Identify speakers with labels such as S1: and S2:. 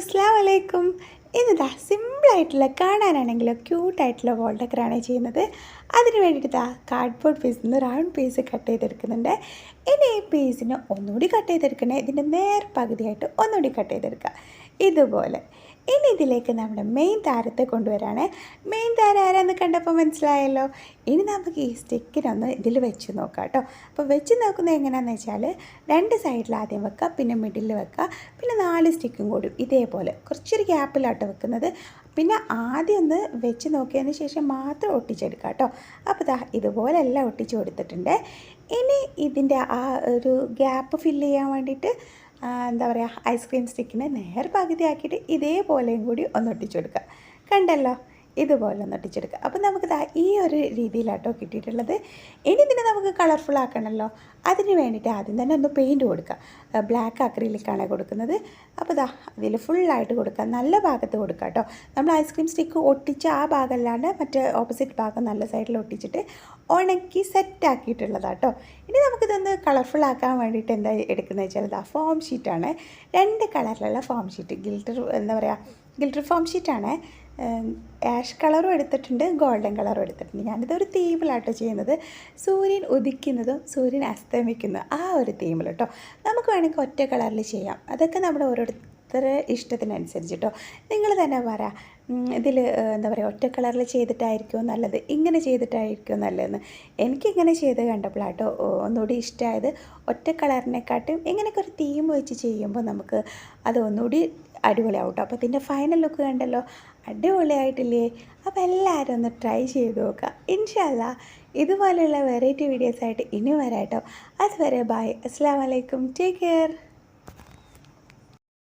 S1: അസ്സലാമു അലൈക്കും. ഇന്നിതാ സിമ്പിളായിട്ടുള്ള കാണാനാണെങ്കിലോ ക്യൂട്ടായിട്ടുള്ള വോൾ ഡെക്കറാണ് ചെയ്യുന്നത്. അതിന് വേണ്ടിയിട്ട് ഇതാ കാർഡ്ബോർഡ് പീസിൽ നിന്ന് റൗണ്ട് പീസ് കട്ട് ചെയ്തെടുക്കുന്നുണ്ട്. ഇനി ഈ പീസിന് ഒന്നുകൂടി കട്ട് ചെയ്തെടുക്കണേ, ഇതിൻ്റെ നേർ പകുതിയായിട്ട് ഒന്നുകൂടി കട്ട് ചെയ്തെടുക്കുക ഇതുപോലെ. ഇനി ഇതിലേക്ക് നമ്മുടെ മെയിൻ താരത്തെ കൊണ്ടുവരാണ്. മെയിൻ താരം ആരാന്ന് കണ്ടപ്പോൾ മനസ്സിലായല്ലോ. ഇനി നമുക്ക് ഈ സ്റ്റിക്കിനൊന്ന് ഇതിൽ വെച്ച് നോക്കാം കേട്ടോ. അപ്പോൾ വെച്ച് നോക്കുന്നത് എങ്ങനെയാണെന്ന് വെച്ചാൽ രണ്ട് സൈഡിൽ ആദ്യം വെക്കുക, പിന്നെ മിഡിൽ വെക്കുക, പിന്നെ 4 സ്റ്റിക്കും കൂടി ഇതേപോലെ കുറച്ചൊരു ഗ്യാപ്പിലാട്ടോ വെക്കുന്നത്. പിന്നെ ആദ്യം ഒന്ന് വെച്ച് നോക്കിയതിന് ശേഷം മാത്രം ഒട്ടിച്ചെടുക്കുക കേട്ടോ. അപ്പോൾ ദാ ഇതുപോലെ എല്ലാം ഒട്ടിച്ച് കൊടുത്തിട്ടുണ്ട്. ഇനി ഇതിൻ്റെ ആ ഒരു ഗ്യാപ്പ് ഫില്ല് ചെയ്യാൻ വേണ്ടിയിട്ട് എന്താ പറയുക, ഐസ്ക്രീം സ്റ്റിക്കിനെ നേർ പകുതിയാക്കിയിട്ട് ഇതേപോലെയും കൂടി ഒന്ന് ഒട്ടിച്ചു കൊടുക്കുക. കണ്ടല്ലോ, ഇതുപോലെ ഒന്ന് ഒട്ടിച്ചെടുക്കുക. അപ്പോൾ നമുക്ക് ഈ ഒരു രീതിയിലാട്ടോ കിട്ടിയിട്ടുള്ളത്. ഇനി ഇതിനെ നമുക്ക് കളർഫുൾ ആക്കണമല്ലോ. അതിന് വേണ്ടിയിട്ട് ആദ്യം തന്നെ ഒന്ന് പെയിൻറ്റ് കൊടുക്കുക. ബ്ലാക്ക് അക്രിലിക്കാണ് കൊടുക്കുന്നത്. അപ്പോൾ അതിൽ ഫുള്ളായിട്ട് കൊടുക്കുക, നല്ല ഭാഗത്ത് കൊടുക്കുക കേട്ടോ. നമ്മൾ ഐസ്ക്രീം സ്റ്റിക്ക് ഒട്ടിച്ച ആ ഭാഗമല്ലാണ്ട് മറ്റേ ഓപ്പോസിറ്റ് ഭാഗം നല്ല സൈഡിൽ ഒട്ടിച്ചിട്ട് ഉണക്കി സെറ്റാക്കിയിട്ടുള്ളതാട്ടോ. ഇനി നമുക്കിതൊന്ന് കളർഫുൾ ആക്കാൻ വേണ്ടിയിട്ട് എന്താ എടുക്കുന്നത് വെച്ചാൽ ഫോം ഷീറ്റാണ്. 2 കളറിലുള്ള ഫോം ഷീറ്റ്, ഗിൽറ്റർ ഫോം ഷീറ്റാണ്. ആഷ് കളറും എടുത്തിട്ടുണ്ട്, ഗോൾഡൻ കളറും എടുത്തിട്ടുണ്ട്. ഞാനിതൊരു തീമിലാട്ടോ ചെയ്യുന്നത്. സൂര്യൻ ഉദിക്കുന്നതും സൂര്യൻ അസ്തമിക്കുന്നതും ആ ഒരു തീമിൽ കേട്ടോ. നമുക്ക് വേണമെങ്കിൽ ഒറ്റ കളറിൽ ചെയ്യാം. അതൊക്കെ നമ്മുടെ ഓരോരുത്തരുടെ ഇഷ്ടത്തിനനുസരിച്ച് കേട്ടോ. നിങ്ങൾ തന്നെ പറ, ഇതിൽ എന്താ പറയുക, ഒറ്റ കളറിൽ ചെയ്തിട്ടായിരിക്കുമോ നല്ലത്, ഇങ്ങനെ ചെയ്തിട്ടായിരിക്കുമോ നല്ലതെന്ന്. എനിക്കിങ്ങനെ ചെയ്ത് കണ്ടപ്പോഴാട്ടോ ഒന്നുകൂടി ഇഷ്ടമായത്. ഒറ്റ കളറിനെക്കാട്ടും ഇങ്ങനെയൊക്കെ ഒരു തീം വെച്ച് ചെയ്യുമ്പോൾ നമുക്ക് അത് ഒന്നുകൂടി അടിപൊളിയാവും കേട്ടോ. അപ്പോൾ ഇതിൻ്റെ ഫൈനൽ ലുക്ക് കണ്ടല്ലോ, അടിപൊളിയായിട്ടില്ലേ? അപ്പോൾ എല്ലാവരും ഒന്ന് ട്രൈ ചെയ്ത് നോക്കുക. ഇൻഷാ അല്ലാഹ് ഇതുപോലെയുള്ള വെറൈറ്റി വീഡിയോസായിട്ട് ഇനി വരാം കേട്ടോ. അതുവരെ ബൈ, അസ്സലാമു അലൈക്കും, ടേക്ക് കെയർ.